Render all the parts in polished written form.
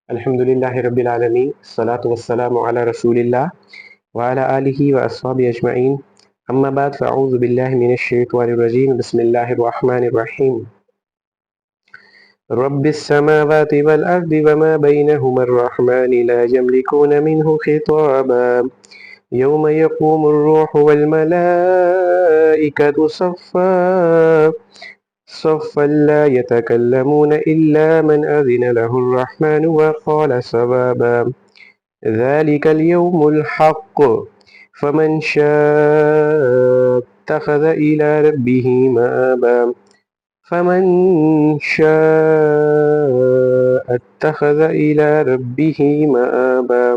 الحمد لله رب العالمين الصلاة والسلام على رسول الله وعلى آله وأصحابه أجمعين أما بعد فأعوذ بالله من الشيطان الرجيم بسم الله الرحمن الرحيم رب السماوات والأرض وما بينهما الرحمن لا يملكون منه خطابا يوم يقوم الروح والملائكة صفا لا يتكلمون إلا من أذن له الرحمن وقال صوابا ذلك اليوم الحق فمن شاء اتخذ إلى ربه مآبا فمن شاء اتخذ إلى ربه مآبا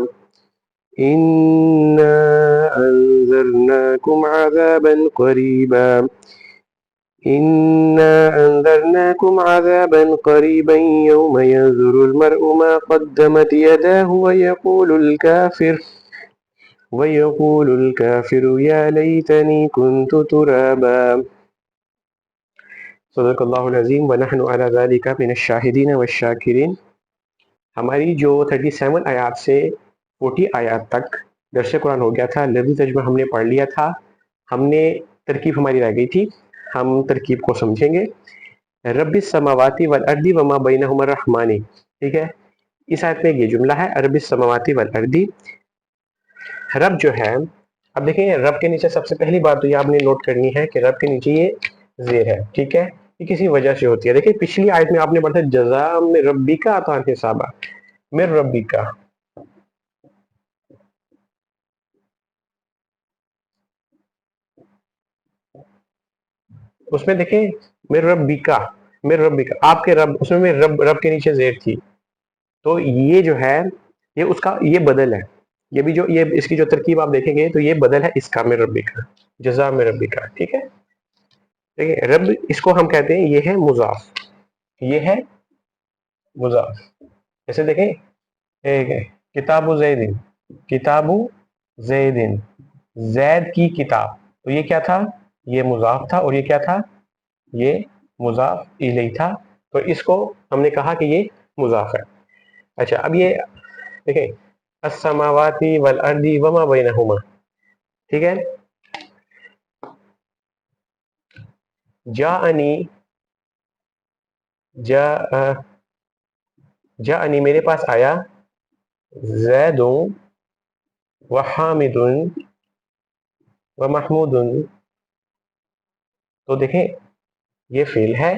إنا أنذرناكم عذابا قريبا يوم ينظر المرء ما قدمت يداه ويقول الكافر يا ليتني كنت ترابا صدق اللہ العظیم ونحن على ذلك من الشاہدین والشاکرین. ہماری جو 37 آیات سے 40 آیات تک درس قرآن ہو گیا تھا. لفظی ترجمہ ہم نے پڑھ لیا تھا. ہم نے ترکیب ہماری رہ گئی تھی. ہم ترکیب کو سمجھیں گے. رب السماوات والارض وما بینہما الرحمن. ٹھیک ہے, اس آیت میں یہ جملہ ہے رب السماوات والارض. رب جو ہے, اب دیکھیں رب کے نیچے سب سے پہلی بات تو یہ آپ نے نوٹ کرنی ہے کہ رب کے نیچے یہ زیر ہے. ٹھیک ہے, یہ کسی وجہ سے ہوتی ہے. دیکھیں پچھلی آیت میں آپ نے پڑھا جزا میں ربی کا عطا حسابہ میں ربی کا. اس میں دیکھیں میرے ربی کا آپ کے رب, اس میں رب کے نیچے زیر تھی. تو یہ جو ہے یہ اس کا یہ بدل ہے. یہ بھی جو یہ اس کی جو ترکیب آپ دیکھیں گے تو یہ بدل ہے اس کا میرے ربی کا, جزا میں ربی کا. ٹھیک ہے, دیکھیں رب اس کو ہم کہتے ہیں یہ ہے مضاف, یہ ہے مضاف. جیسے دیکھیں کتاب زیدن, زید کی کتاب, تو یہ کیا تھا, یہ مضاف تھا, اور یہ کیا تھا, یہ مضاف الیہ تھا. تو اس کو ہم نے کہا کہ یہ مضاف ہے. اچھا, اب یہ دیکھیں السماوات والارض وما بینہما. ٹھیک ہے, جاءنی میرے پاس آیا, زید و حامد و محمود. تو دیکھیں یہ فعل ہے,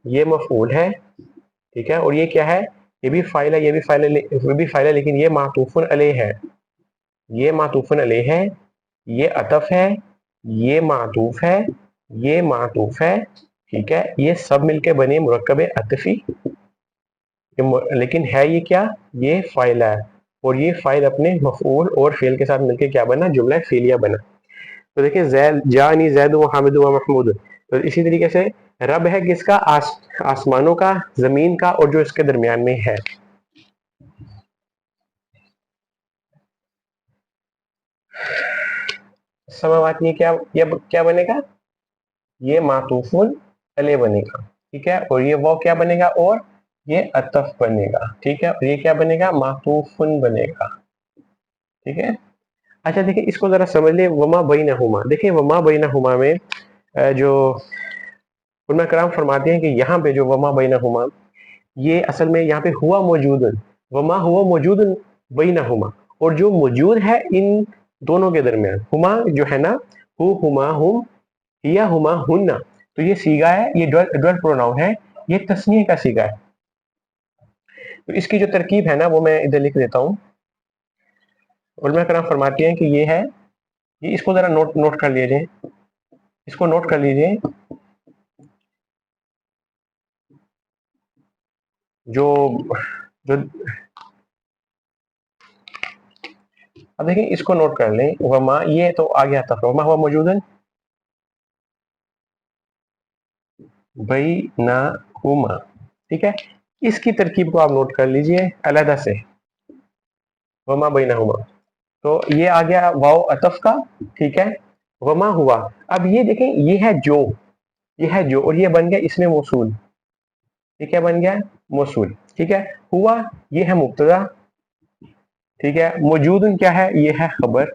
یہ مفعول ہے. ٹھیک ہے, اور یہ کیا ہے, یہ بھی فاعل ہے, یہ بھی فاعل ہے, لیکن یہ معطوف علیہ ہے, یہ معطوف علیہ ہے, یہ عطف ہے, یہ معطوف ہے, یہ معطوف ہے. ٹھیک ہے, یہ سب مل کے بنے مرکب عطفی, لیکن ہے یہ کیا, یہ فاعل ہے, اور یہ فاعل اپنے مفعول اور فعل کے ساتھ مل کے کیا بنا, جملہ فعلیہ بنا. تو دیکھیں جانی زید و حامد و محمود. تو اسی طریقے سے رب ہے کس کا, آسمانوں کا, زمین کا, اور جو اس کے درمیان میں ہے. سماوات یہ کیا بنے گا, یہ معطوف علیہ بنے گا. ٹھیک ہے, اور یہ وہ کیا بنے گا, اور یہ عطف بنے گا. ٹھیک ہے, اور یہ کیا بنے گا, معطوف بنے گا. ٹھیک ہے. اچھا دیکھیں اس کو ذرا سمجھ لیں, وما بینہما. دیکھیں وما بینہما میں جو علماء کرام فرماتے ہیں کہ یہاں پہ جو وما بینہما, یہ اصل میں یہاں پہ ہوا موجود, وما ہوا موجود بینہما, اور جو موجود ہے ان دونوں کے درمیان, ہما جو ہے نا, ہما ہم, یا ہما ہن. تو یہ سیگا ہے, یہ ڈوئل پروناؤن ہے, یہ تسنیہ کا سیگا ہے. تو اس کی جو ترکیب ہے نا وہ میں ادھر لکھ دیتا ہوں. علماء کرام فرماتے ہیں کہ یہ ہے, یہ اس کو ذرا نوٹ کر لیجئے, اس کو نوٹ کر لیجئے. جو اب دیکھیں اس کو نوٹ کر لیں, وما یہ تو آ گیا تھا, وما ہوا موجود ہے بینہما. ٹھیک ہے, اس کی ترکیب کو آپ نوٹ کر لیجئے علیحدہ سے, وما بینہما. تو یہ آ گیا واو عطف کا. ٹھیک ہے, وما ہوا. اب یہ دیکھیں یہ ہے جو, اور یہ بن گیا اس میں موصول. ये क्या बन गया, मौसूल। ठीक है, हुआ ये है मुब्तदा, ठीक है, मौजूदन क्या है, ये है खबर।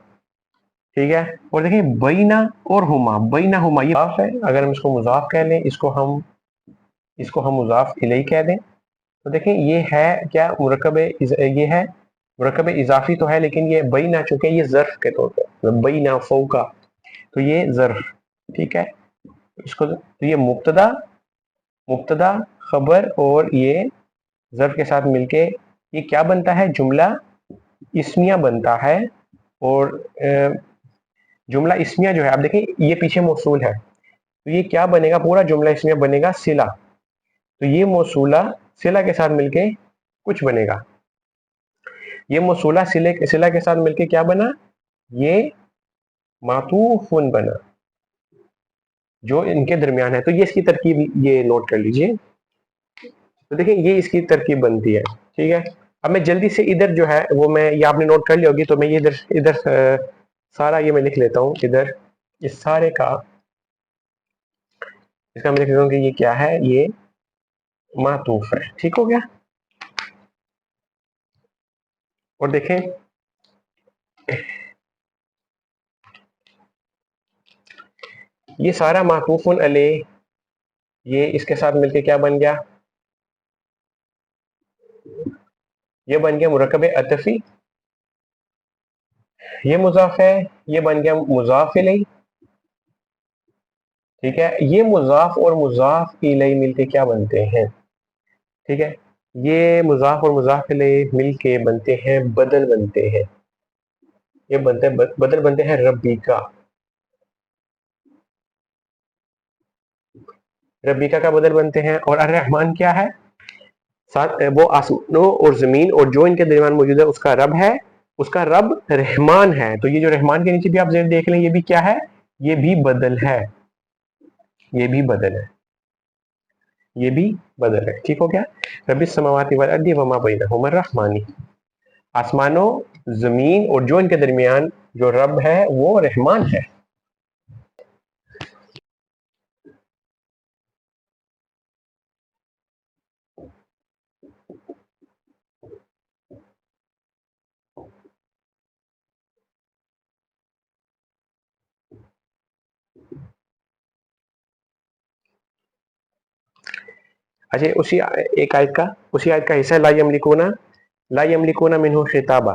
ठीक है, और देखिए बैना और हुमा, बैना हुमा ये मुजाफ है, अगर हम इसको मुजाफ कह लें, इसको हम मुजाफ इलैहि कह दें, तो देखें ये है क्या, मुरक्कब, ये है मुरक्कब इजाफी तो है, लेकिन ये बैना चुके ये ज़र्फ के तौर पर, बैना फौका, तो ये ज़र्फ। ठीक है, इसको तो ये मुब्तदा, मुब्तदा खबर और ये ज़र्फ के साथ मिलके ये क्या बनता है, जुमला इस्मिया बनता है। और जुमला इस्मिया जो है, आप देखें ये पीछे मौसूल है, तो ये क्या बनेगा, पूरा जुमला इस्मिया बनेगा सिला, तो ये मौसूला सिला के साथ मिलके कुछ बनेगा, ये मौसूला सिला के साथ मिलके क्या बना, ये मातूफुन बना, जो इनके दरमियान है। तो ये इसकी तरकीब, ये नोट कर लीजिए। तो देखिए ये इसकी तरकीब बनती है। ठीक है, अब मैं जल्दी से इधर जो है वो मैं, ये आपने नोट कर ली होगी, तो मैं ये इधर इधर सारा ये मैं लिख लेता हूँ इधर, इस सारे का, इसका मैं लिख लेता हूँ कि ये क्या है, ये मातूफ है। ठीक हो गया, और देखें ये सारा मातूफुन अलैह, ये इसके साथ मिलके क्या बन गया, ये बन गया मुरक्कब अतफी, ये मुजाफ है, ये बन गया मुजाफ इलैहि। ठीक है, ये मुजाफ और मुजाफ इलैहि मिलके क्या बनते हैं, ठीक है, ये मुजाफ और मुजाफ इलैहि मिलके बनते हैं बदल, बनते हैं, ये बनते हैं बदल, बनते हैं रब्बिका। रब्बिका का बदल बनते हैं, और अर्रहमान क्या है, साथ वो आसमानों और जमीन और जो इनके दरमियान मौजूद है उसका रब है, उसका रब रहमान है। तो ये जो रहमान के नीचे भी आप देख लें, ये भी क्या है, ये भी बदल है, ये भी बदल है, ये भी बदल है। ठीक हो गया, रब्बिस समावाति वल अर्दि वमा बैनहुमा रहमानी, आसमानों जमीन और जो इनके दरमियान जो रब है वो रहमान है। अच्छा, उसी एक आयत का, उसी आयत का हिस्सा, ला यमलिकूना मिन्हु खिताबा,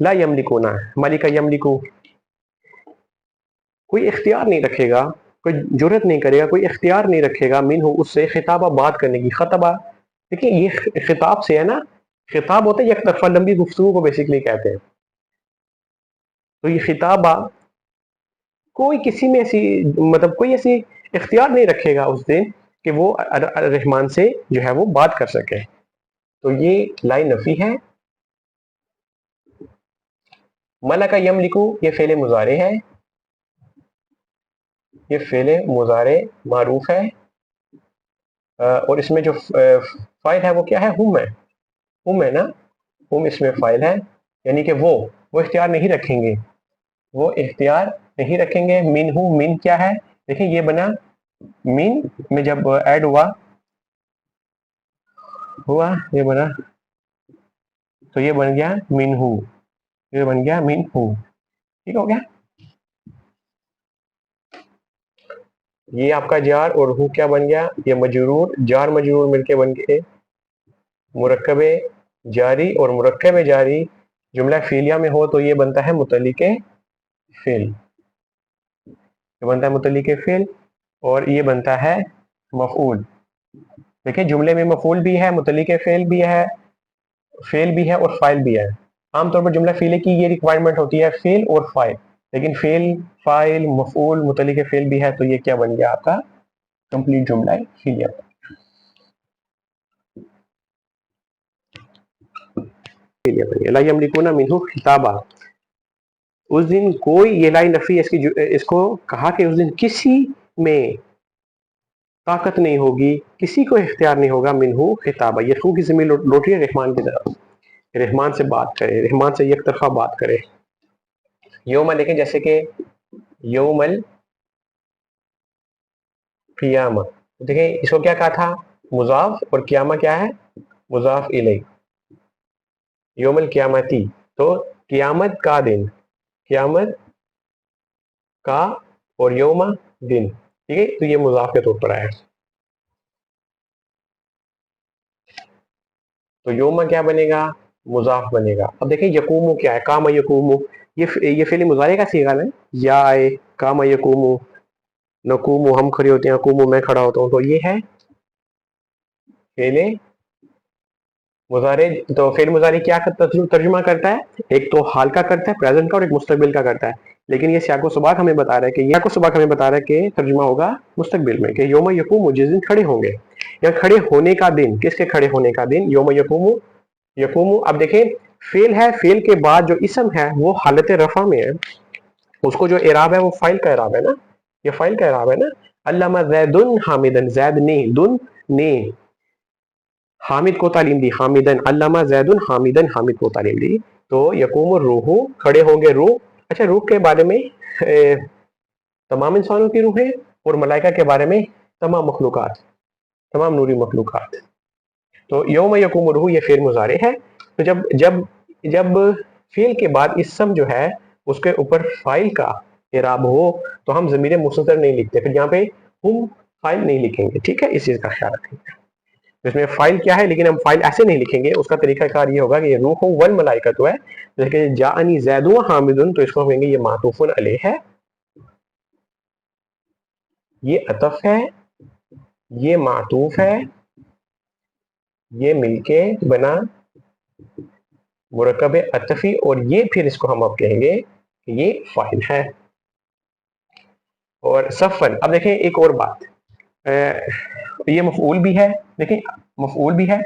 ला यमलिकूना, मलिका यमलिकू, कोई इख्तियार नहीं रखेगा, कोई जुर्रत नहीं करेगा, कोई इख्तियार नहीं रखेगा मिन्हु उससे, खिताबा बात करने की, खतबा, देखिए ये खिताब से है ना, खिताब होता है एक तरफा लंबी गुफ्तगू को बेसिकली कहते हैं, तो ये खिताबा कोई किसी में ऐसी, मतलब कोई ऐसी इख्तियार नहीं रखेगा उस दिन कि वो रहमान से जो है वो बात कर सके। तो ये लाई नफी है। मलका यमलिकू ये फेले मुजारे है, ये फेले मुजारे मारूफ है, और इसमें जो फाइल है वो क्या है, हुम है ना, हुम इसमें फाइल है, यानी कि वो इख्तियार नहीं रखेंगे, वो इख्तियार नहीं रखेंगे। मिन हु, मिन क्या है, देखिए ये बना, मिन में जब ऐड हुआ ये बना, तो ये बन गया मिन हु, ये बन गया मिन हु। ठीक हो गया, ये आपका जार, और हु क्या बन गया, ये मजरूर, जार मजरूर मिलके बन गए मुरक्कब जारी, और मुरक्कब जारी जुमला फिलिया में हो तो ये बनता है मुतल्लिक फिल, ये बनता है मुतल्लिक फिल, और ये बनता है मफूल। देखिए जुमले में मफूल भी है, मुतल्लिक फेल भी है, फेल भी है और फाइल भी है। आमतौर पर जुमला फीले की ये रिक्वायरमेंट होती है, फेल और फाइल, लेकिन फेल, फाइल, मफूल, मुतल्लिक फेल भी है, तो ये क्या बन गया आपका कंप्लीट जुमला है फीलिया। ला यमलिकूना मिन्हु खिताबा, उस दिन कोई, ये लाई नफी इसको कहा कि उस दिन किसी में ताकत नहीं होगी, किसी को इख्तियार नहीं होगा, मिन्हु खिताबा, ये खू की जमीन लौट रही है रहमान की तरफ, रहमान से बात करे, रहमान से एक तरफा बात करे। यौम देखें, जैसे कि यौमल क़ियामा, देखें इसको क्या कहा था, मुजाफ और क़ियामा क्या है, मुजाफ इलैह, यौमुल क़ियामती, तो क़ियामत का दिन, क़ियामत का और यौमा दिन, ठीक है, तो ये मुजाफ के तौर पर आया। तो यौमा क्या बनेगा, मुजाफ बनेगा। अब देखें यकूमु क्या है, कामा यकूमु, ये फेल मुजारे का सीगा है, या आए, कामा यकूमु, नकूमु हम खड़े होते हैं, अकूमु मैं खड़ा होता हूँ, तो ये है फेले मुजारे। तो फेल मुजारे क्या तर्जुमा करता है, एक तो हाल का करता है प्रेजेंट का, और एक मुस्तकबिल का करता है। लेकिन ये सियाको सुबाक हमें बता रहा है कि याको सुबाक हमें बता रहा है कि तर्जुमा होगा मुस्तकबिल में, कि योम यकूमु, जिस दिन खड़े होंगे, या खड़े होने का दिन, किसके खड़े होने का दिन, योम यकूमु, यकूमु। अब देखें फेल है, फेल के बाद जो इसम है वो हालत रफा में है, उसको जो इराब है वो फाइल का इराब है ना, ये फाइल का इराब है ना। अल्लामा जैदुन हामिदन, जैद ने, दुन ने हामिद को तालीम दी, हामिदन, अल्लामा जैदुन हामिदन, हामिद को तालीम दी। तो यकूम रूह, खड़े होंगे रूह। अच्छा, रूह के बारे में तमाम इंसानों की रूह है, और मलाइका के बारे में तमाम मखलूकात, तमाम नूरी मखलूकात। तो यौम यकूम रूह ये फेल मुजारे है। तो जब जब जब फेल के बाद इसम जो है उसके ऊपर फाइल का इराब हो, तो हम ज़मीर मुस्ततर नहीं लिखते, फिर यहाँ पे हम फाइल नहीं लिखेंगे, ठीक है, इस चीज का ख्याल रखेंगे। इसमें फाइल क्या है, लेकिन हम फाइल ऐसे नहीं लिखेंगे, उसका तरीकाकार ये होगा कि ये रूह वल मलाइकतु है, जैसे जाअनी ज़ैदुन व हामिदुन, तो इसको कहेंगे ये मातूफुन अलैह है, ये अतफ है, ये मातूफ है, ये मिलके बना मुरकब अतफी, और ये फिर इसको हम अब कहेंगे कि ये फाइल है। और सफन, अब देखें एक और बात, ये मफऊल भी है, देखिए मफऊल भी है,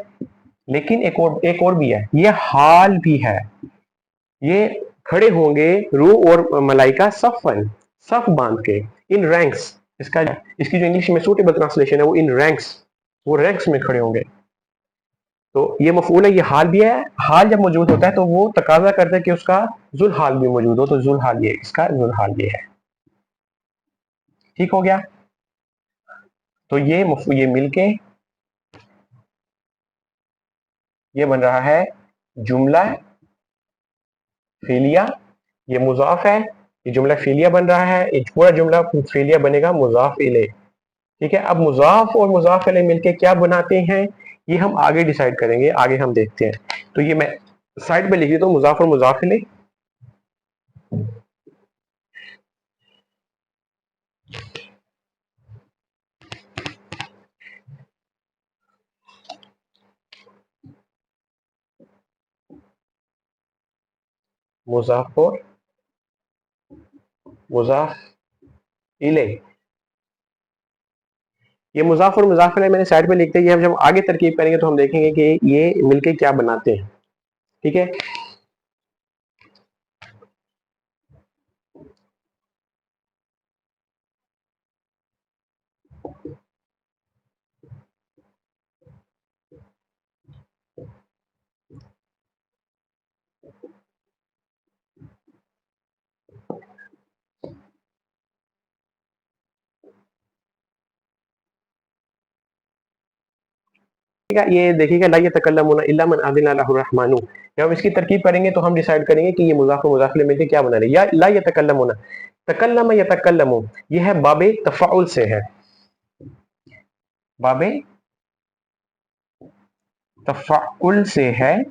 लेकिन एक और भी है, ये हाल भी है। ये खड़े होंगे रूह और मलाइका सफन, सफ बांध के, इन रैंक्स, इसकी जो इंग्लिश में सूटेबल ट्रांसलेशन है वो इन रैंक्स, वो रैंक्स में खड़े होंगे। तो ये मफूल है, ये हाल भी है। हाल जब मौजूद होता है तो वो तकाजा करता है कि उसका जुल हाल भी मौजूद हो, तो जुल हाल, ये इसका जुल हाल ये है, ठीक हो गया। तो ये मिलके ये बन रहा है जुमला फेलिया, ये मुजाफ है, ये जुमला फेलिया बन रहा है, ये पूरा जुमला फेलिया बनेगा मुजाफ इले, ठीक है। अब मुजाफ और मुजाफ इले मिलके क्या बनाते हैं, ये हम आगे डिसाइड करेंगे, आगे हम देखते हैं। तो ये मैं साइड पे लिख देता हूँ, मुजाफ और मुजाफ इले। मुजाफ और मुजाफ इले, ये मुजाफ और मुजाफ इले मैंने साइड पे लिखते हैं, ये हम जब आगे तरकीब करेंगे तो हम देखेंगे कि ये मिलके क्या बनाते हैं, ठीक है। ये देखिएगा, ला यतकल्लमुना इल्ला मन अज़िना लहु रहमानु, जब हम इसकी तरकीब करेंगे तो हम डिसाइड करेंगे कि ये मुज़ाफ़ और मुज़ाफ़ इलैह मिलके क्या बना रहे। या ला यतकल्लमुना, तकल्लम यतकल्लमु, ये है बाबे तफ़ाउल से है, बाबे तफ़ाउल से है,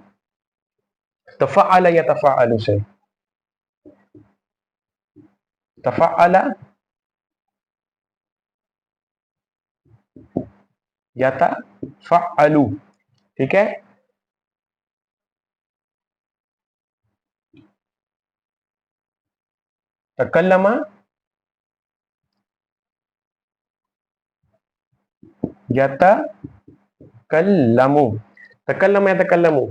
तफ़अल यतफ़अलु से, तफ़अल यतफ़अलु, ठीक है। तकल्लमा यतकल्लमु, तकल्लम यतकल्लमु।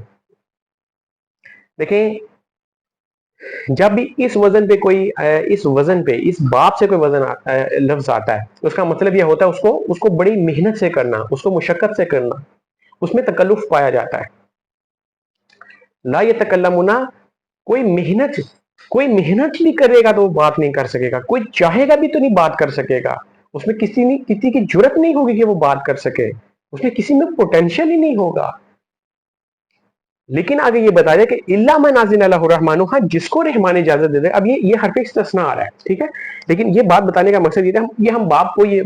देखिए जब भी इस वजन पे कोई इस वजन पे इस बाप से कोई वजन लफ्ज आता है, तो उसका मतलब यह होता है उसको उसको बड़ी मेहनत से करना, उसको मुशक्कत से करना, उसमें तकल्लुफ पाया जाता है। ला यतकल्लमुना, कोई मेहनत भी करेगा तो वो बात नहीं कर सकेगा, कोई चाहेगा भी तो नहीं बात कर सकेगा, उसमें किसी की जुर्रत नहीं होगी कि वो बात कर सके। उसमें किसी में पोटेंशियल ही नहीं होगा। लेकिन आगे ये बता दिया कि इल्ला मन आज़िन लहु रहमानु, हाँ जिसको रहमान इजाजत दे दे। अब ये हरफ इस्तिस्ना आ रहा है, ठीक है। लेकिन ये बात बताने का मकसद ये हम बाप को ये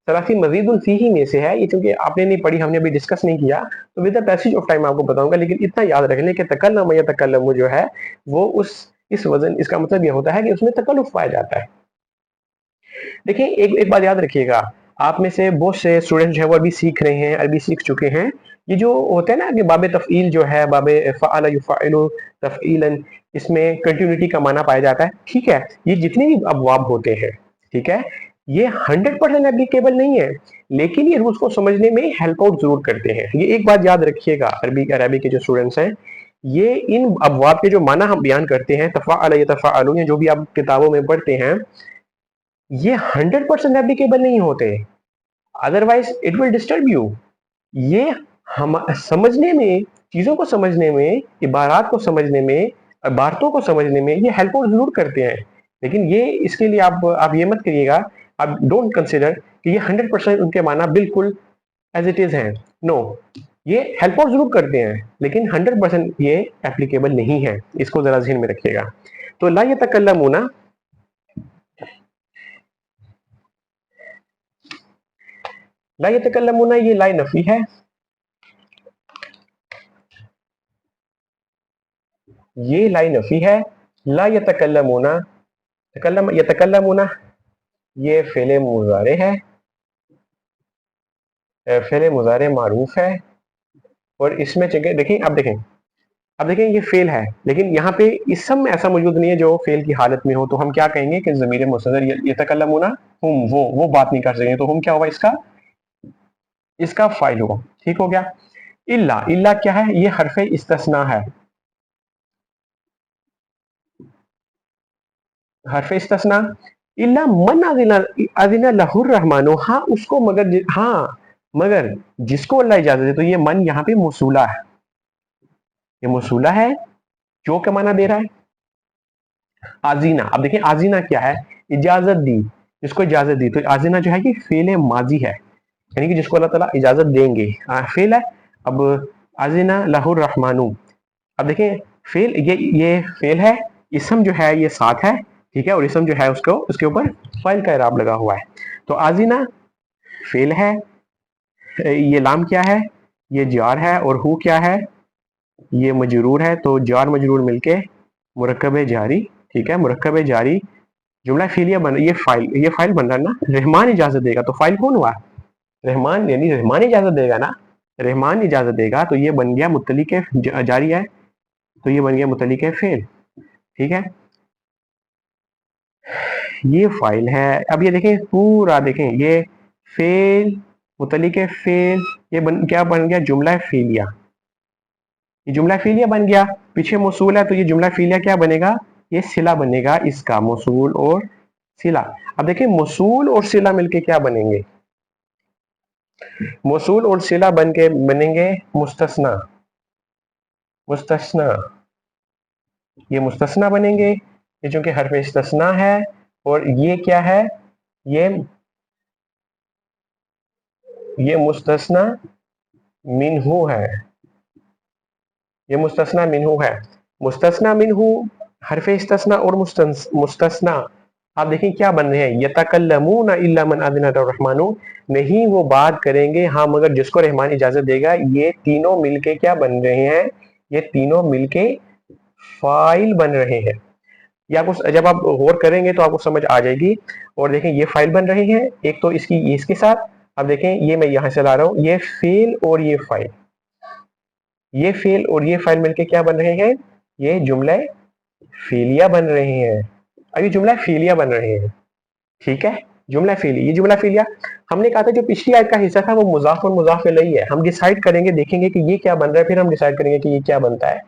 सलासी मजीदुल फीही में से है, ये चूंकि आपने नहीं पढ़ी, हमने अभी डिस्कस नहीं किया, तो with the passage of time आपको बताऊंगा। लेकिन इतना याद रख लें कि तकल्लम या तकल्लम जो है वो इस वजन, इसका मतलब ये होता है कि उसमें तकल्लुफ पाया जाता है। देखिए एक बात याद रखिएगा, आप में से बहुत से स्टूडेंट जो है वो अभी सीख रहे हैं, अरबी सीख चुके हैं। ये जो होता है ना कि बाबे तफ़ईल जो है, बाबे फ़अल युफ़अलु तफ़ईलन, इसमें कंटिन्यूटी का माना पाया जाता है, ठीक है। ये जितने भी अबवाब होते हैं, ठीक है, ये 100% एप्लीकेबल नहीं है, लेकिन ये रूल्स को समझने में हेल्प आउट जरूर करते हैं। ये एक बात याद रखिएगा, अरबी के जो स्टूडेंट्स हैं, ये इन अबवाब के जो माना हम बयान करते हैं, तफ़अल यतफ़अलु, जो भी आप किताबों में पढ़ते हैं, ये 100% एप्लीकेबल नहीं होते, otherwise it will disturb you. ये हम समझने में, चीजों को समझने में, इबारात को समझने में, इबारतों को समझने में ये हेल्प जरूर करते हैं। लेकिन ये इसके लिए आप ये मत करिएगा, आप डोंट कंसिडर कि ये 100% उनके माना बिल्कुल एज इट इज है। नो, ये हेल्प आउट जरूर करते हैं, लेकिन 100% ये एप्लीकेबल नहीं है, इसको जरा ध्यान में रखिएगा। तो ला यतकल्लमूना, ला यतकल्लमूना ये ला नफी है, ये ला नफी है। ला यतकल्लमूना, यतकल्लमूना ये फेले मुजारे है, फेले मुजारे मारूफ है। और इसमें देखें, अब देखें ये फेल है, लेकिन यहाँ पे इस सब में ऐसा मौजूद नहीं है जो फेल की हालत में हो, तो हम क्या कहेंगे कि ज़मीर मुस्ततर यतकल्लमूना हुम, वो बात नहीं कर सकेंगे, तो हम क्या होगा, इसका फाइल होगा। ठीक हो गया। इल्ला क्या है, ये हरफ इस्तिस्ना है, हरफ इस्तिस्ना। इल्ला मन अज़िना लहुर रहमानो, हाँ उसको मगर जिसको अल्लाह इजाजत दे। तो ये मन यहाँ पे मौसूला है, ये मौसूला है, जो क्या माना दे रहा है, आजीना। अब देखिए आजीना क्या है, इजाजत दी, जिसको इजाजत दी। तो आजीना जो है ये फेल माजी है, यानी कि जिसको अल्लाह ताला इजाजत देंगे, फेल है। अब आजीना लहुर रहमानु, अब देखें फेल, ये फेल है, इसम जो है ये साथ है, ठीक है, और इसम जो है उसके ऊपर फाइल का इराब लगा हुआ है। तो आजीना फेल है, ये लाम क्या है, ये जार है, और हु क्या है, ये मजरूर है। तो जार मजरूर मिलके मुरक्कब जारी, ठीक है, मुरक्कब जारी जुमला फेलिया बन, ये फाइल बन रहा है ना। रहमान इजाजत देगा, तो फाइल कौन हुआ, रहमान, यानी रहमान इजाजत देगा ना, रहमान इजाजत देगा, तो ये बन गया मुतलिक जारी है, तो ये बन गया मुतलिक फेल, ठीक है, ये फाइल है। अब ये देखें पूरा, देखें ये फेल, मुतलिक फेल, ये क्या बन गया, जुमला फेलिया, ये जुमला फेलिया बन गया। पीछे मौसूल है, तो ये जुमला फेलिया क्या बनेगा, ये सिला बनेगा इसका, मौसूल और सिला। अब देखिए मौसूल और सिला मिलके क्या बनेंगे, मौसूल और सिला बनेंगे मुस्तस्ना, मुस्तस्ना, ये मुस्तस्ना बनेंगे, ये चूंकि हरफ इस्तस्ना है। और ये क्या है, ये मुस्तस्ना मिन्हु है, ये मुस्तस्ना मिन्हु है। मुस्तस्ना मिन्हु, हरफ इस्तस्ना और मुस्तस्ना, आप देखें क्या बन रहे हैं, यतकल्लमूना इल्ला मन अज़िन रहमानु, नहीं वो बात करेंगे हाँ मगर जिसको रहमान इजाजत देगा। ये तीनों मिलके क्या बन रहे हैं, ये तीनों मिलके फाइल बन रहे हैं। या कुछ जब आप गौर करेंगे तो आपको समझ आ जाएगी। और देखें ये फाइल बन रही है, एक तो इसके साथ, अब देखें ये मैं यहां से ला रहा हूं, ये फेल और ये फाइल, ये फेल और ये फाइल मिलके क्या बन रहे हैं, ये जुमला फेलिया बन रहे हैं। अब ये जुमला फेलिया बन रहे हैं, ठीक है, जुमला फेलिया, ये जुमला फेलिया। हमने कहा था जो पिछली आयत का हिस्सा था वो मुजाफ और मुजाफ इलैहि है। हम डिसाइड करेंगे, देखेंगे कि ये क्या बन रहा है, फिर हम डिसाइड करेंगे कि ये क्या बनता है।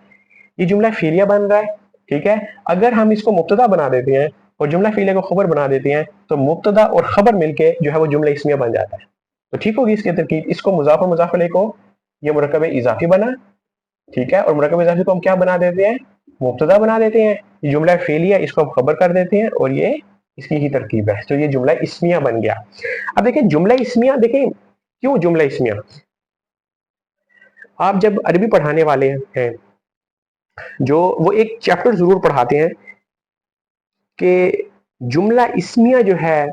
ये जुमला फेलिया बन रहा है, ठीक है। अगर हम इसको मुब्तदा बना देते हैं और जुमला फेलिया को खबर बना देते हैं, तो मुब्तदा और खबर मिलके जो है वो जुमला इस्मिया बन जाता है। तो ठीक होगी इसकी तरकीब। इसको मुजाफ और मुजाफ इलैहि को ये मुरक्कब इजाफी बना, ठीक है, और मुरक्कब इजाफी को हम क्या बना देते हैं, मुब्तदा बना देते हैं। ये जुमला फेलिया, इसको हम खबर कर देते हैं, और ये इसकी ही तरकीब है। तो ये जुमला इस्मिया बन गया। अब देखें जुमला इस्मिया, देखें क्यों जुमला इस्मिया? आप जब अरबी पढ़ाने वाले हैं, जो वो एक चैप्टर जरूर पढ़ाते हैं कि जुमला इस्मिया जो है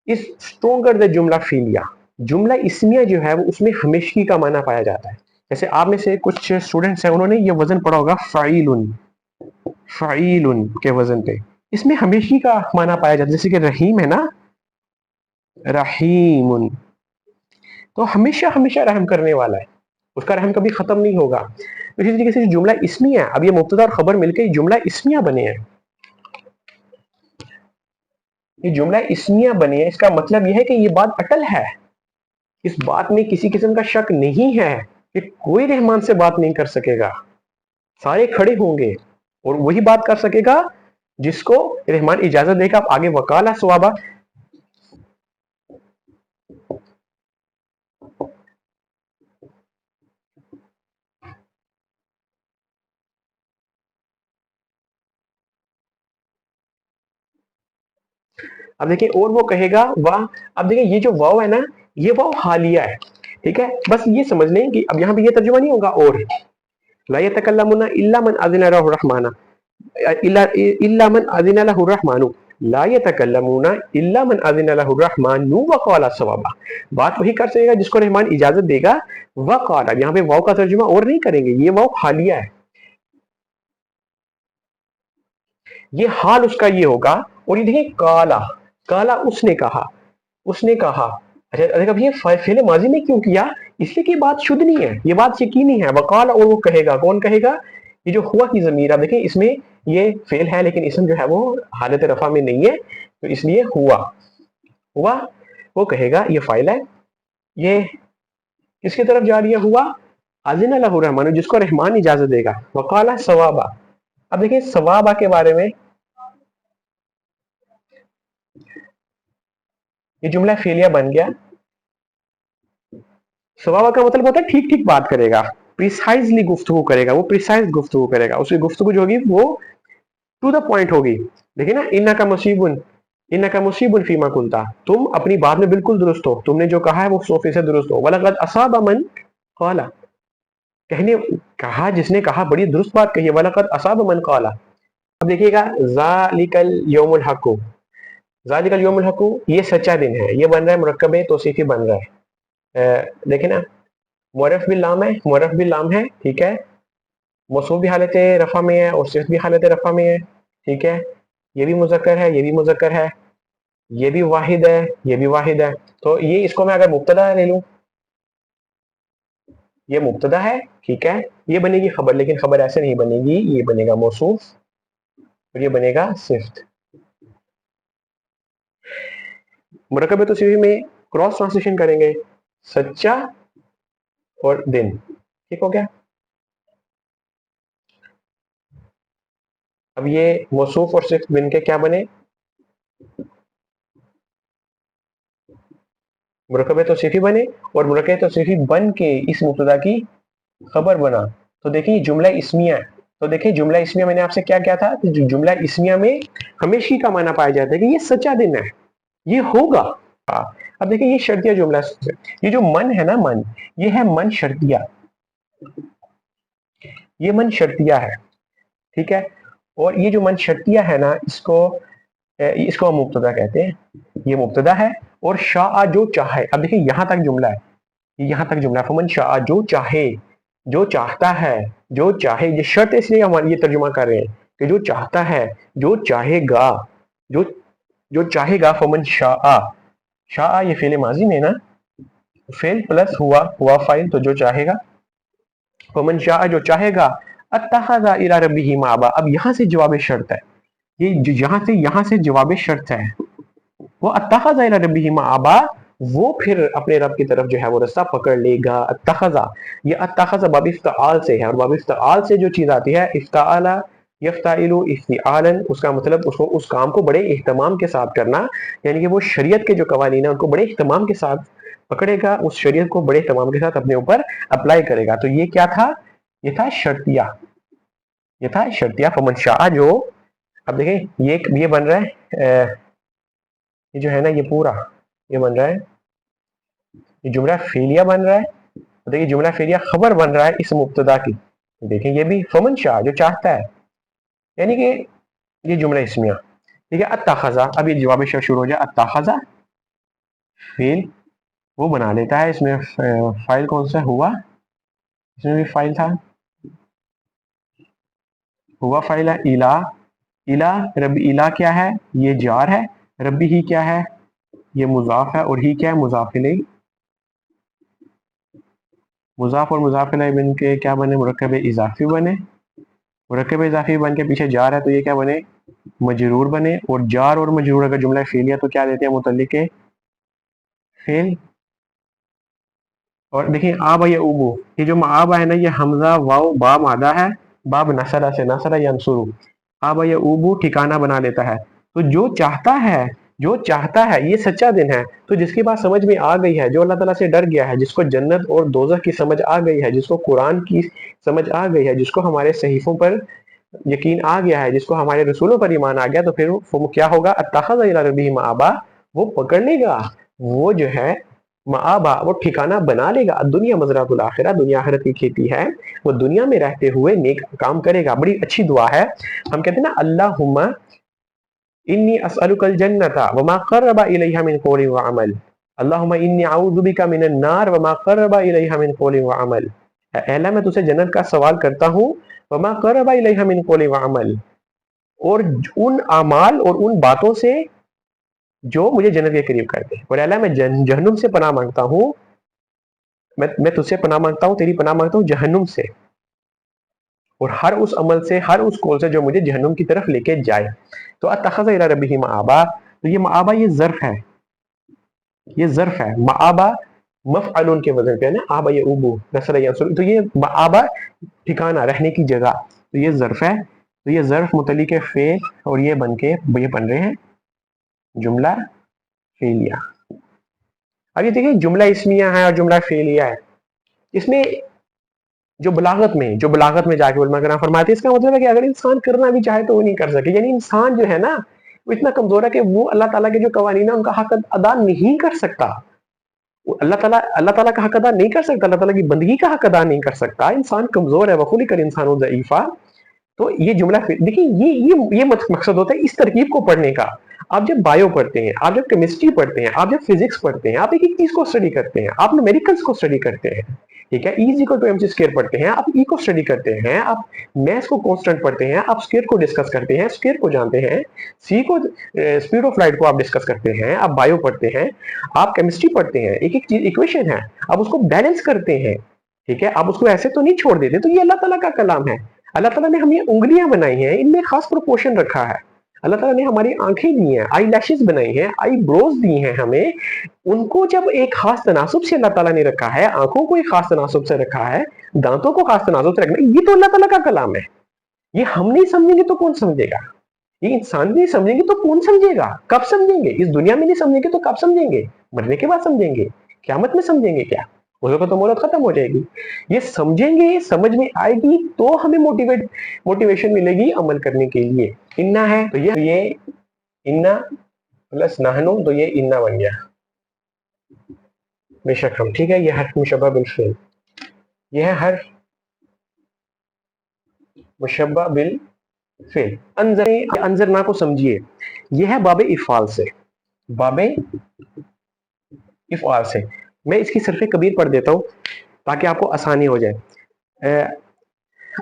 इस स्ट्रोंगर द जुमला फीलिया। जुमला इस्मिया जो है वो उसमें हमेशगी का माना पाया जाता है। जैसे आप में से कुछ स्टूडेंट्स हैं, उन्होंने ये वजन पढ़ा होगा फाइलुन, फाइलुन के वजन पे, इसमें हमेशगी का माना पाया जाता है। जैसे कि रहीम है ना, रहीमुन, तो हमेशा हमेशा रहम करने वाला है, उसका रहम कभी खत्म नहीं होगा। तो इसी तरीके से जुमला इस्मिया, अब ये मुब्तदा और खबर मिलकर जुमला इस्मिया बने हैं। ये जुमला इस्मिया बने हैं, इसका मतलब यह है कि ये बात अटल है, इस बात में किसी किस्म का शक नहीं है कि कोई रहमान से बात नहीं कर सकेगा, सारे खड़े होंगे और वही बात कर सकेगा जिसको रहमान इजाजत देगा। आप आगे वकाला सवाबा, अब देखिए और वो कहेगा वाह। अब देखिए ये जो वाव है ना, ये वाव हालिया है, ठीक है। बस ये समझ लें कि अब यहाँ पे ये तर्जुमा नहीं होगा, और ला यतकल्लमुना इल्ला मन अज़िन लहु रहमाना, इल्ला मन अज़िन लहु रहमानु, ला यतकल्लमुना इल्ला मन अज़िन लहु रहमानु व क़ाला सवाबा। बात वही कर सकेगा जिसको रहमान इजाजत देगा। व क़ाला, यहाँ पे वाव का तर्जुमा और नहीं करेंगे, ये वाव हालिया है, ये हाल उसका ये होगा। और ये देखिए काला, काला उसने कहा, उसने कहा। अच्छा अब ये फेले माजी में क्यों किया? इसलिए कि बात शुद्ध नहीं है, ये बात यकीनी है। वकाल, और वो कहेगा, कौन कहेगा? ये जो हुआ की जमीर, आप देखें इसमें ये फेल है लेकिन इसम जो है वो हालत रफा में नहीं है, तो इसलिए हुआ, हुआ वो कहेगा ये फाइल है, ये किसकी तरफ जा रही है? हुआ अज़िन लहु रहमान, जिसको रहमान इजाजत देगा। वकाला सवाबा, अब देखिए सवाबा के बारे में, ये जुमला फेलिया बन गया। सवाबा का मतलब होता है ठीक ठीक बात करेगा, प्रिसाइजली गुफ्तगू करेगा, वो प्रिसाइज गुफ्तगू करेगा, उसकी गुफ्तगू जो होगी वो टू द पॉइंट होगी। देखिए ना, इन्ना का मुसीबुन फीमा कुलता, तुम अपनी बात में बिल्कुल दुरुस्त हो, तुमने जो कहा है वो 100% दुरुस्त हो। वलक़द असाबा मन क़ाला, कहने कहा जिसने कहा, बड़ी दुरुस्त बात कही है। वलक़द असाबा मन क़ाला, अब देखिएगा ज़ालिकल यौमुल हक़्क़ु, ज़ालिकल यौमुल हक़्क़ु, ये सच्चा दिन है, ये बन रहा है मुरक्कबे तौसीफी बन रहा है। देखिए ना, मुअर्रफ बिल लाम है, मुअर्रफ बिल लाम है, ठीक है। मौसूफ भी हालत रफा में है और सिफ़त भी हालत रफा में है, ठीक है। ये भी मुज़क्कर है, ये भी मुज़क्कर है, ये भी वाहिद है, ये भी वाहिद है। तो ये इसको मैं अगर मुब्तदा ले लूं, ये मुब्तदा है, ठीक है, ये बनेगी खबर, लेकिन खबर ऐसे नहीं बनेगी, ये बनेगा मौसूफ और ये बनेगा सिफ़त। मुरक्कब तौसीफी में क्रॉस ट्रांसलेशन करेंगे, सच्चा और दिन, ठीक हो गया। अब ये मौसूफ और सिफ़त बन के क्या बने? मुरक्कब तौसीफी बने, और मुरक्कब तौसीफी बन के इस मुब्तदा की खबर बना। तो देखिए जुमला इस्मिया है, तो देखिए जुमला इस्मिया मैंने आपसे क्या किया था, जुमला इस्मिया में हमेशा का माना पाया जाता है कि ये सच्चा दिन है, ये होगा। अब देखिए ये शर्तिया जुमला, ये जो मन है ना, मन, ये है मन शर्तिया, ये मन शर्तिया है, ठीक है। और ये जो मन शर्तिया है ना, इसको हम मुब्तदा कहते हैं, ये मुब्तदा है। और शाह जो चाहे, अब देखिए यहां तक जुमला है, यहां तक जुमला, फमन शाह जो चाहे, जो चाहता है, जो चाहे, ये शर्त इसलिए हम ये तर्जुमा कर रहे हैं कि जो चाहता है, जो चाहेगा, जो जो चाहेगा, फमन शाह, शाह ये फेल माजी में ना, फेल प्लस हुआ फाइल, तो जो चाहेगा, फमन शाह जो चाहेगा, अत्तखज़ा इला रब्बिही माबा। अब यहां से जवाब शर्त है, ये यहां से जवाब शर्त है, वो अत्तखज़ा इला रब्बिही माबा, वो फिर अपने रब की तरफ जो है वो रास्ता पकड़ लेगा। अत्तखज़ा, ये अत्तखज़ा बाब इफ्ताल से है, और बाब इफ्ताल से जो चीज आती है, इफ्ताला यफ्ताइलु इफ्तिआलन, उसका मतलब उसको, उस काम को बड़े एहतमाम के साथ करना, यानी कि वो शरीयत के जो कवानीन है उनको बड़े एहतमाम के साथ पकड़ेगा, उस शरीयत को बड़े एहतमाम के साथ अपने ऊपर अप्लाई करेगा। तो ये क्या था? ये था शर्तिया, ये था शर्तिया, फमन शाह जो, अब देखें ये बन रहा है, ये जो है ना, ये पूरा ये बन रहा है ये जुमला फेलिया बन रहा है, तो देखिए जुमला फेलिया खबर बन रहा है इस मुब्तदा की, देखें ये भी फमन शाह जो चाहता है, यानी कि ये जुमला इसमिया। ठीक है, अत्ताखज़ा, अब ये जवाब शर्त शुरू हो जाए, अत्ताखज़ा फेल वो बना लेता है, इसमें फाइल कौन सा हुआ, इसमें भी फाइल था, हुआ फाइल है, इला, इला रबी, इला क्या है, ये जार है, रबी ही क्या है, ये मुजाफ है, और ही क्या है, मुजाफ इलैह। मुजाफ और मुजाफ इलैह बन के क्या बने, मुरक्कब इजाफी बने, मुरक्कब इजाफी बन के पीछे जार है तो ये क्या बने, मजरूर बने, और जार और मजरूर अगर जुमला फेलिया तो क्या देते हैं, मुतल्लिक फेल। और देखिए आबा या उबू, ये जो आबा है ना, ये हमजा वाव बा मादा है, बाब नसरा से, नसरा यंसुरु, आबा या उबू ठिकाना बना लेता है। तो जो चाहता है, जो चाहता है, ये सच्चा दिन है, तो जिसकी बात समझ में आ गई है, जो अल्लाह ताला से डर गया है, जिसको जन्नत और दोज़ख की समझ आ गई है, जिसको कुरान की समझ आ गई है, जिसको हमारे सहीफों पर यकीन आ गया है, जिसको हमारे रसूलों पर ईमान आ गया, तो फिर वो क्या होगा, अत्तखज़ इला रब्बिही मआबा, वो पकड़ लेगा, वो जो है मआबा, वो ठिकाना बना लेगा। दुनिया मज़रातुल आखिरा, दुनिया आखिरत की खेती है, वो दुनिया में रहते हुए नेक काम करेगा। बड़ी अच्छी दुआ है, हम कहते हैं ना, अल्लाहुम्मा इन्नी अस्अलुकल जन्नता वमा क़र्रबा इलैहा मिन क़ौलिन व अमल, अल्लाहुम्मा इन्नी अऊज़ु बिका मिनन नार वमा क़र्रबा इलैहा मिन क़ौलिन व अमल। ऐ अल्लाह, मैं तुझसे जन्नत का सवाल करता हूँ, वमा क़र्रबा इलैहा मिन क़ौलिन व अमल, और उन अमाल और उन बातों से जो मुझे जन्नत के करीब करते हैं। और अल्लाह, मैं जहन्नुम से पनाह मांगता हूँ, मैं तुझसे पनाह मांगता हूँ, तेरी पनाह मांगता हूँ जहन्नुम से, और हर उस अमल से, हर उस कौल से जो मुझे जहन्नुम की तरफ लेके जाए। तो अत्तखज़ इला रब्बिही मआबा, तो ये मआबा ये ज़र्फ है, ये ज़र्फ है, मआबा मफ़अलुन के वजन पे है ना, आबा ये उबू नसर यंसुर, तो ये मआबा ठिकाना, रहने की जगह, तो ये ज़र्फ है, तो ये ज़र्फ मुतल्लिक़ फ़ेल, और ये बन के ये बन रहे हैं जुमला फेलिया। अब ये देखिए जुमला इसमिया है और जुमला फेलिया है, इसमें जो बलागत में जाके उलमा कराम फरमाते हैं, इसका मतलब है कि अगर इंसान करना भी चाहे तो वो नहीं कर सके, यानी इंसान जो है ना, वो इतना कमजोर है कि वो अल्लाह ताला के जो कवानीन है उनका हक अदा नहीं कर सकता। वो अल्लाह ताला का हक अदा नहीं कर सकता, अल्लाह ताला की बंदगी का हक अदा नहीं कर सकता। इंसान कमजोर है, वखुलिकल इंसानु ज़ईफ़ा। तो ये जुमला देखिए, ये मकसद होता है इस तरकीब को पढ़ने का। आप जब बायो पढ़ते हैं, आप जब केमिस्ट्री पढ़ते हैं, आप जब फिजिक्स पढ़ते हैं, आप एक एक चीज को स्टडी करते हैं, आप न्यूमेरिकल्स को स्टडी करते हैं, ठीक है, E equal to M C square पढ़ते हैं, आप ई को स्टडी करते हैं, आप मैथ्स को कांस्टेंट पढ़ते हैं, आप स्क्वायर को डिस्कस करते हैं, स्क्वायर को जानते हैं, सी को स्पीड ऑफ लाइट को आप डिस्कस करते हैं, आप बायो पढ़ते हैं, आप केमिस्ट्री पढ़ते हैं, एक एक चीज इक्वेशन है, आप उसको बैलेंस करते हैं, ठीक है, आप उसको ऐसे तो नहीं छोड़ देते। तो ये अल्लाह ताला का कलाम है। अल्लाह ताला ने हमें उंगलियां बनाई हैं, इनमें खास प्रोपोर्शन रखा है। अल्लाह ताला ने हमारी आंखें दी हैं, आई लैशेस बनाई हैं, आई ब्रोज दी हैं हमें, उनको जब एक खास तनासुब से अल्लाह ताला ने रखा है, आंखों को एक खास तनासुब से रखा है, दांतों को खास तनासुब से रखना, ये तो अल्लाह ताला का कलाम है। ये हम नहीं समझेंगे तो कौन समझेगा, ये इंसान नहीं समझेंगे तो कौन समझेगा, कब समझेंगे, इस दुनिया में नहीं समझेंगे तो कब समझेंगे, मरने के बाद समझेंगे, क़यामत में समझेंगे क्या, उस वक्त तो मोहलत खत्म हो जाएगी। ये समझेंगे, समझ में आएगी तो हमें मोटिवेशन मिलेगी अमल करने के लिए। इन्ना है तो ये इन्ना प्लस नहनु, तो ये इन्ना बन गया, बेशक हम, ठीक है, ये हर्फ मुशब्बह बिल फिल, ये है हर्फ मुशब्बह बिल फिल। अंजरना को समझिए, ये है बाबे इफ़ाल से, बाबे इफ़ाल से। मैं इसकी सरफ़े कबीर पढ़ देता हूँ ताकि आपको आसानी हो जाए।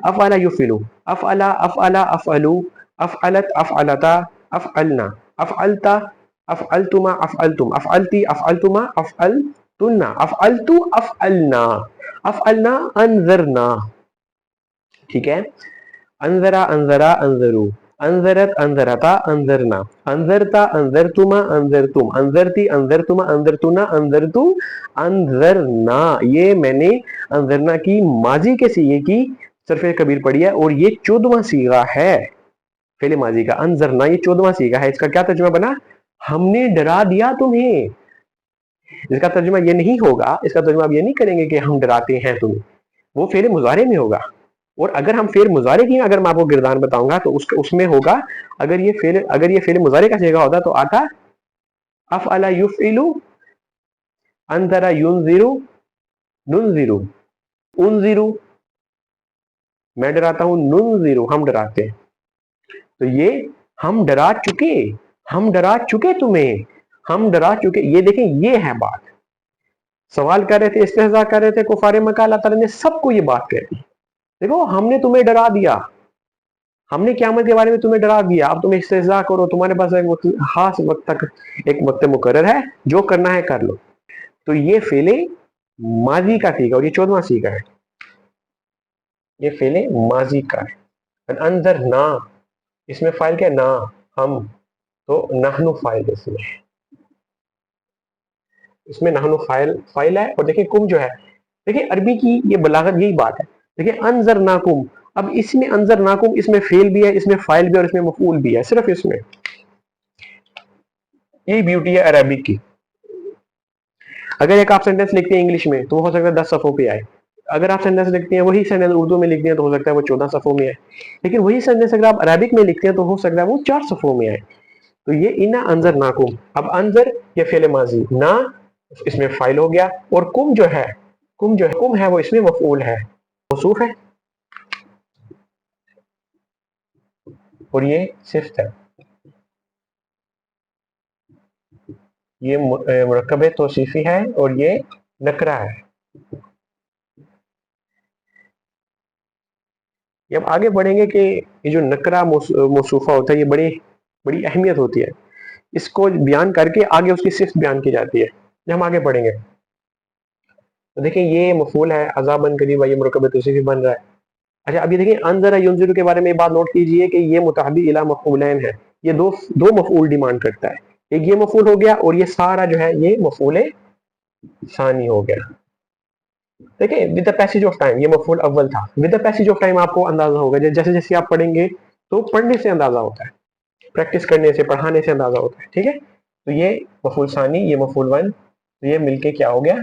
अफ़अला युफ़िलु, अफ़अला अफ़अला अफ़अलु, अफ़अलत अफ़अलता, अफ़अलना, अफ़अलता, अफ़अलतुमा, अफ़अलतुम, अफ़अलती, अफ़अलतुमा, अफ़अलतुन्ना, अफ़अलतु, अफ़अलना, अफ़अलना, अंज़रना, ठीक है। अंज़रा अंज़रा अंज़रू, अंज़रत अंज़रता अंज़रना, अंज़रता अंज़रतुमा अंज़रतुम, अंज़रती अंज़रतुमा अंज़रतुना, अंज़रतु अंज़रना। ये मैंने अंज़रना की माजी के सीगे की सरफ़े कबीर पढ़ी है, और ये 14वां सीगा है फेले माजी का। अंज़रना ये 14वां सीगा है। इसका क्या तर्जुमा बना, हमने डरा दिया तुम्हें। इसका तर्जुमा ये नहीं होगा, इसका तर्जुमा आप ये नहीं करेंगे कि हम डराते हैं तुम्हें, वो फेले मुजारे में होगा। और अगर हम फेल मुजारे की अगर मैं आपको गिरदान बताऊंगा तो उसमें होगा, अगर ये फेल मुजारे का सीगा होता तो आता अफ़अला युफ़इलु अंदरा युनजिरु नुनजिरु उनजिरु, मैं डराता हूं, नुनजिरु हम डराते हैं। तो ये हम डरा चुके तुम्हें, हम डरा चुके, ये देखें ये है बात। सवाल कर रहे थे, इस्तेहज़ा कर रहे थे कुफारे मक्का, अल्लाह ताला ने सबको ये बात कह दी, देखो हमने तुम्हें डरा दिया, हमने क़यामत के बारे में तुम्हें डरा दिया, अब तुम इस्तेहज़ा करो, तुम्हारे पास एक खास वक्त तक एक वक्त मुकर्रर है, जो करना है कर लो। तो ये फेले माजी का सीगा और ये 14वां सीगा है, ये फेले माजी का है। अंदर ना, इसमें फाइल क्या, ना हम, तो नहनु फाइल इसमें नहनु फाइल है। और देखिए कुम जो है, देखिए अरबी की ये बलागत यही बात है। देखिए अंजर नाकुम, अब इसमें अंजर नाकुम, इसमें फेल भी है, इसमें फाइल भी है और इसमें मफूल भी है, सिर्फ इसमें। यही ब्यूटी है अरबिक की। अगर एक आप सेंटेंस लिखते हैं इंग्लिश में तो हो सकता है 10 सफ़ों पे आए, अगर आप सेंटेंस लिखते हैं वही सेंटेंस उर्दू में लिखते हैं तो हो सकता है वो 14 सफ़ों में आए, लेकिन वही सेंटेंस अगर आप अरबिक में लिखते हैं तो हो सकता है वो 4 सफ़ों में आए। तो ये इना अंजर नाकुम, अब अंजर ये फेल माजी, ना इसमें फाइल हो गया, और कुम जो है वो इसमें मफूल है, मौसूफ है, और ये सिफ्त है, ये मुरक्कब तौसीफी है और ये नकरा है। ये अब आगे बढ़ेंगे कि ये जो नकरा मौसूफा होता है ये बड़ी अहमियत होती है, इसको बयान करके आगे उसकी सिफ्त बयान की जाती है। जब हम आगे बढ़ेंगे तो देखिए ये मफूल है, अज़ाबन करीब, ये मुरक्कब तौसीफी बन रहा है। अच्छा अब ये देखिए अनज़रा युनज़िरु के बारे में बात नोट कीजिए कि ये मुतअद्दी इला मफ़ऊलैन है, ये दो मफ़ऊल डिमांड करता है, एक ये मफ़ऊल हो गया और ये सारा जो है ये मफ़ऊल सानी हो गया। देखिए with the passage of time, ये मफ़ऊल अव्वल था, with the passage of time आपको अंदाजा होगा, जैसे जैसे आप पढ़ेंगे तो पढ़ने से अंदाजा होता है, प्रैक्टिस करने से, पढ़ाने से अंदाजा होता है, ठीक है। तो ये मफ़ऊल सानी, ये मफ़ऊल वन, तो ये मिलके क्या हो गया,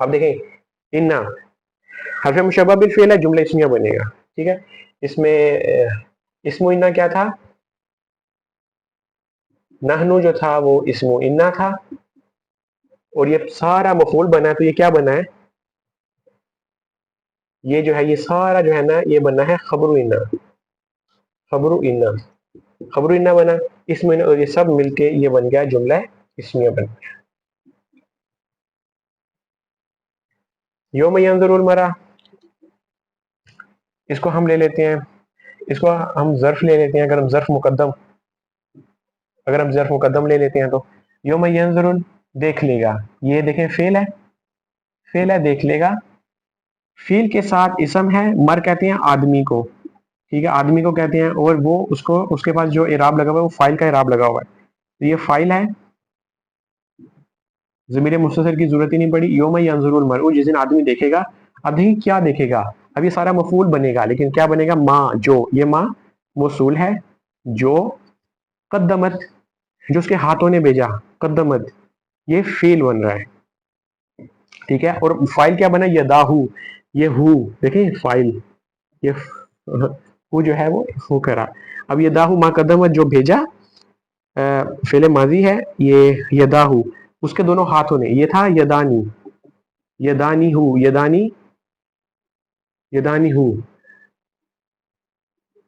अब देखें इन्ना हर्फ मुशब्बह बिल फ़िल है, जुमला इस्मिया बनेगा, ठीक है। इसमें इस्मु इन्ना क्या था, नहनु जो था वो इस्मु इन्ना था, और ये सारा मफूल बना है, तो ये क्या बना है, ये जो है ये सारा जो है ना ये बना है खबरू इन्ना, खबरू इन्ना, खबरू इन्ना बना इसमें, और ये सब मिलके ये बन गया जुमला इस्मिया बन गया। यौम यंज़ुरुल मरा, इसको हम ले लेते हैं, इसको हम ज़र्फ ले लेते हैं, अगर हम ज़र्फ मुकद्दम ले लेते हैं तो यौम यंज़ुरुल देख लेगा, ये देखें फेल है देख लेगा, फील के साथ इसम है, मर कहते हैं आदमी को, ठीक है, आदमी को कहते हैं, और वो उसको उसके पास जो इराब लगा हुआ है वो फाइल का इराब लगा हुआ है, तो ये फाइल है, ज़मीर मुस्ततिर की जरूरत ही नहीं पड़ी। यौम यंज़ुरुल मरउ, जिस दिन आदमी देखेगा। अब देखिए क्या देखेगा, अब ये सारा मफूल बनेगा, लेकिन क्या बनेगा, माँ जो, ये माँ मौसूल है, जो कद्दमत जो उसके हाथों ने भेजा, कद्दमत ये फेल बन रहा है, ठीक है। और फाइल क्या बना, यदाहू, ये हु देखिए फाइल, ये हु जो है वो हु करा। अब यदाहू मा कद्दमत जो भेजा, फेले माजी है, ये यदाहू उसके दोनों हाथों ने, ये था यदानी, यदानी हु, यदानी हु,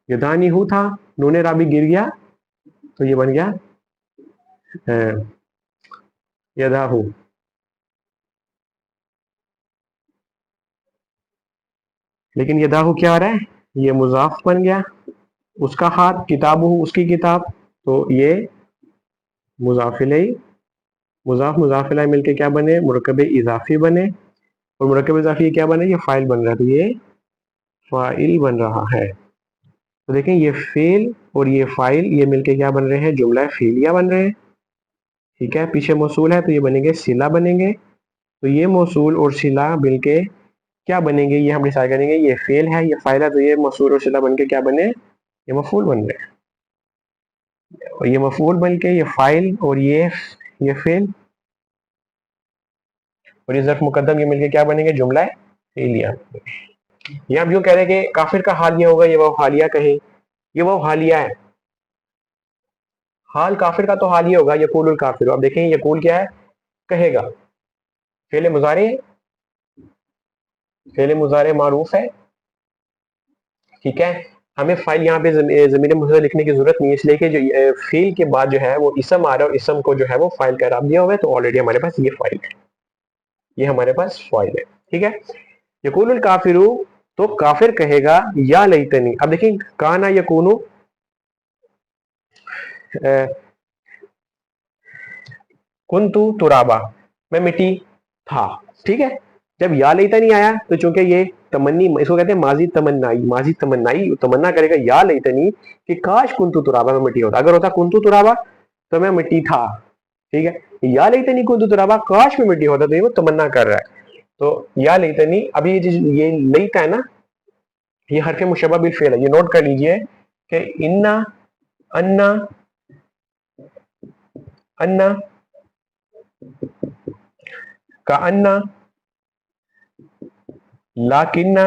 यदानी हु था, नूने राबी गिर गया तो ये बन गया यदाहू। लेकिन यदाहू क्या आ रहा है, ये मुजाफ बन गया, उसका हाथ, किताबू उसकी किताब, तो ये मुजाफिले, मुजाफिला मिलके क्या बने, मुरक्कब इजाफी बने, और मुरक्कब इजाफी क्या बने, ये फाइल बन रहा है, तो ये फाइल बन रहा है। तो देखें ये फेल और ये फाइल ये मिलके क्या बन रहे हैं, जुमला फेलिया बन रहे हैं, ठीक है। पीछे मौसूल है तो ये बनेंगे सिला बनेंगे, तो ये मौसूल और सिला मिलके क्या बनेंगे, ये हम डिसाइड करेंगे, ये फेल है, ये फाइल है, तो ये मौसूल और सिला बनके क्या बने, ये मफूल बन रहे हैं, और ये मफूल बनके ये फाइल और ये फेल और ये ज़र्फ मुकद्दम ये मिलके क्या बनेंगे, जुमला फेलिया। ये हम यूं कह रहे हैं कि काफिर का हाल ये होगा, ये वो हालिया कहे, ये वो हालिया है, हाल काफिर का तो हाल ये होगा, यकूलुल काफिर। अब देखें यकूल क्या है, کہے گا. فعل مضارع، فعل مضارع معروف ہے. ٹھیک ہے، ہمیں فائل یہاں پہ ضمیر مستتر لکھنے کی ضرورت نہیں ہے، اس لیے کہ جو فعل کے بعد جو ہے وہ اسم آ رہا ہے اور اسم کو جو ہے وہ فائل کا اعراب دیا ہوا ہے، تو آلریڈی ہمارے پاس یہ فائل ہے، یہ ہمارے پاس فائل ہے. ٹھیک ہے. یقول الکافر، تو کافر کہے گا یا لیتنی. اب دیکھیں کانا یکونو، کنتو ترابا، میں مٹی تھا. ٹھیک ہے. جب یا لیتنی آیا تو چونکہ یہ تمنی، اس کو کہتے ہیں ماضی تمنائی، ماضی تمنائی، تمنا کرے گا یا لیتنی کہ کاش کنتو ترابا، میں مٹی ہوتا. اگر ہوتا کنتو ترابا تو میں مٹی تھا. ٹھیک ہے. یا لیتنی کنتو ترابا، کاش میں مٹی ہوتا، تو یہ وہ تمنا کر رہا ہے. تو یا لیتنی، ابھی یہ لیتا ہے نا، یہ حرف مشبہ بالفعل ہے. یہ نوٹ کر لیجئے کہ انا، انا، انا، کانا، لاکنہ،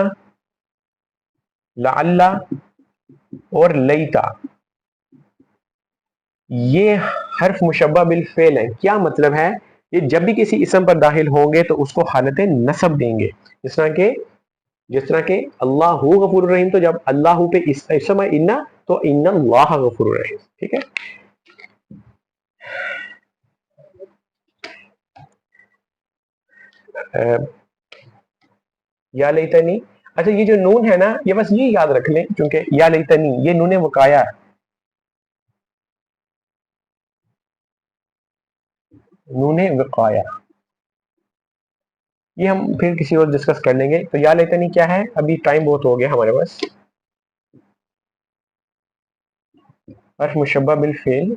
لعل اور لیتا، یہ حرف مشبہ بالفعل ہے. کیا مطلب ہے؟ یہ جب بھی کسی اسم پر داخل ہوں گے تو اس کو حالت نصب دیں گے. جس طرح کہ اللہ غفور الرحیم، تو جب اللہ پہ اسم ہے انا، تو ان اللہ غفور الرحیم. ٹھیک ہے. یا لیتنی، اچھا یہ جو نون ہے نا، یہ بس یہ یاد رکھ لیں، کیونکہ یا لیتنی یہ نون وقایا ہے، نون وقایا، یہ ہم پھر کسی اور ڈسکس کر لیں گے. تو یا لیتنی کیا ہے؟ ابھی ٹائم بہت ہو گیا ہمارے پاس. حرف مشبہ بالفعل،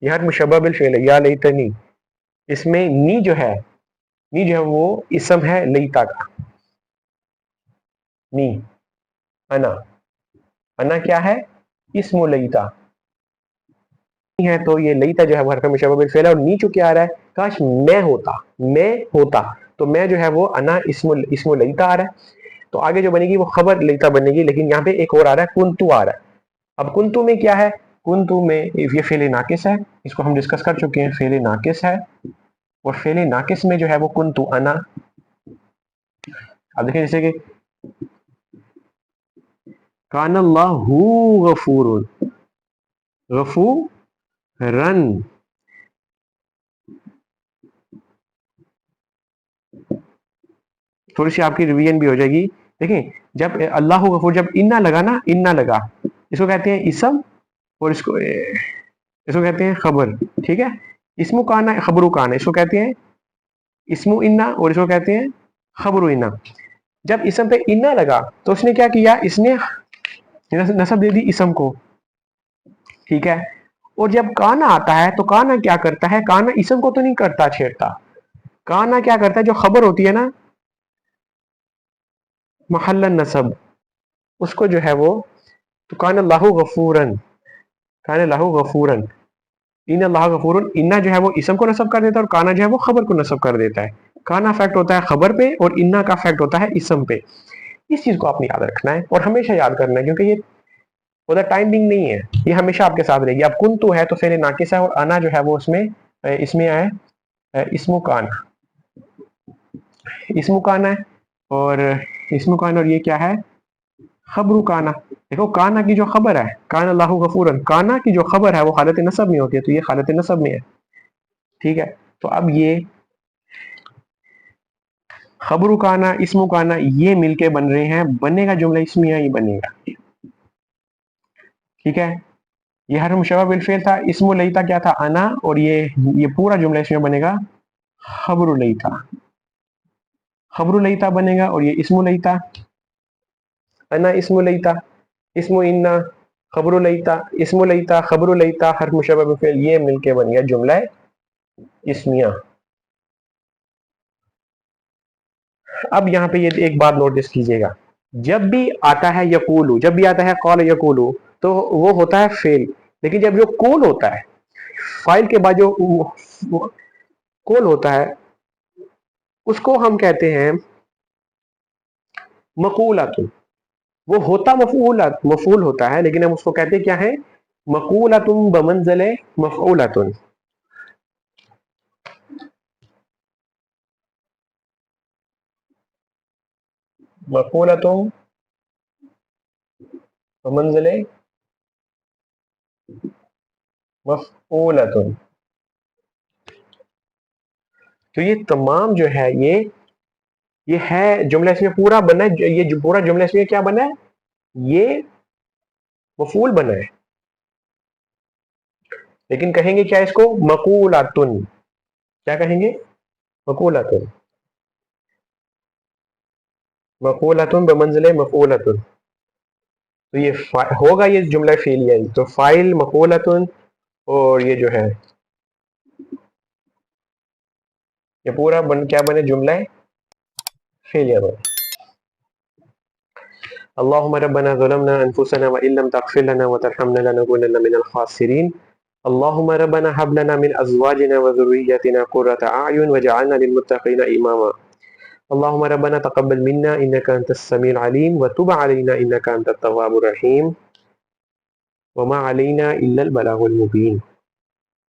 یہ حرف مشبہ بالفعل ہے یا لیتنی. اس میں نی جو ہے، نی جو ہے وہ اسم ہے لیتا کا. نی، انا، انا کیا ہے؟ اسم لیتا ہے. تو یہ لیتا جو ہے وہ حرف مشبہ بالفعل ہے، اور نی چونکہ آ رہا ہے، کاش میں ہوتا، میں ہوتا، تو میں جو ہے وہ انا اسم لیتا آ رہا ہے. تو آگے جو بنے گی وہ خبر لیتا بنے گی. لیکن یہاں پہ ایک اور آ رہا ہے، کنتو آ رہا ہے. اب کنتو میں کیا ہے؟ کنتو میں یہ فعل ناقص ہے، اس کو ہم ڈسکس کر چکے ہیں. فعل ناقص ہے، اور فعل ناقص میں جو ہے وہ کنتو انا. اب دیکھیں جیسے کہ کان اللہ غفور، غفورن، تھوڑی سی آپ کی ریویژن بھی ہو جائے گی. دیکھیں جب اللہ غفور، جب انا لگا نا، انا لگا، اس کو کہتے ہیں اسم، اور اس کو کہتے ہیں خبر. ٹھیک ہے. اسمو کانا، خبرو کانا، اس کو کہتے ہیں اسمو انا، اور اس کو کہتے ہیں خبرو انا. جب اسم پہ انا لگا تو اس نے کیا کیا؟ اس نے نصب دے دی اسم کو. ٹھیک ہے. اور جب کانا آتا ہے تو کانا کیا کرتا ہے؟ کانا اسم کو تو نہیں کرتا، چھیڑتا. کانا کیا کرتا ہے؟ جو خبر ہوتی ہے نا، محل نصب، اس کو جو ہے وہ، تو کان اللہ غفورن، کان اللہ غفورن، ان اللہ غفورن، انا جو ہے وہ اسم کو نصب کر دیتا ہے، اور کانا جو ہے وہ خبر کو نصب کر دیتا ہے. کانا افیکٹ ہوتا ہے خبر پہ، اور انا کا افیکٹ ہوتا ہے اسم پہ. اس چیز کو آپ نے یاد رکھنا ہے اور ہمیشہ یاد کرنا ہے، کیونکہ یہ وہ ٹائم بنگ نہیں ہے، یہ ہمیشہ آپ کے ساتھ رہے گی. اب کنتو ہے تو فعل ناقص ہے، اور انا جو ہے وہ اس میں آئے اسم کان، اسم کان ہے، اور اسم کان، اور یہ کیا ہے؟ خبر کانا. دیکھو کانا کی جو خبر ہے، کان اللہ غفورن، کانا کی جو خبر ہے وہ حالت نصب میں ہوتی ہے، تو یہ حالت نصب میں ہے. ٹھیک ہے. تو اب یہ خبر کانا، اسم کانا، یہ مل کے بن رہے ہیں، بنے گا جملہ اسمیہ ہی بنے گا. ٹھیک ہے. یہ حرف مشبہ بالفعل تھا. اسم لیتا کیا تھا؟ انا. اور یہ پورا جملہ اس میں بنے گا خبر لیتا، خبر لیتا بنے گا. اور یہ اسم لیتا، انا اسم لیتا، اسم انا، خبر لیتا، اسم لیتا، خبر لیتا، حرف مشبہ بالفعل، یہ مل کے بن گیا جملہ اسمیہ. اب یہاں پہ یہ ایک بات نوٹس کیجئے گا، جب بھی آتا ہے یقولو، جب بھی آتا ہے قال یقولو، تو وہ ہوتا ہے فعل. لیکن جب جو قول ہوتا ہے، فائل کے بعد جو قول ہوتا ہے، اس کو ہم کہتے ہیں مقولۃ. وہ ہوتا مفعول ہوتا ہے، لیکن ہم اس کو کہتے کیا ہے؟ مقولۃ بمنزل مفعولۃ. مقولۃ بمنزل مفعولۃ. تو یہ تمام جو ہے یہ ہے جملہ اس میں پورا بنا ہے. یہ پورا جملہ اس میں کیا بنا ہے؟ یہ مفعول بنا ہے. لیکن کہیں گے کیا اس کو؟ مقولۃن. کیا کہیں گے؟ مقولۃن. مقولۃن بمنزل مفعولۃ. تو یہ ہوگا یہ جملہ فعلیہ. تو فاعل مقولۃن اور یہ جو ہے یہ پورا کیا بنے؟ جملہ فعلیہ بنے. اللهم ربنا ظلمنا انفسنا وان لم تغفر لنا وترحمنا لنكونن من الخاسرين. اللهم ربنا هب لنا من ازواجنا وذرياتنا قرة اعين واجعلنا للمتقين اماما. اللهم ربنا تقبل منا انك انت السميع العليم وتب علينا انك انت التواب الرحيم وما علينا الا البلاغ المبين.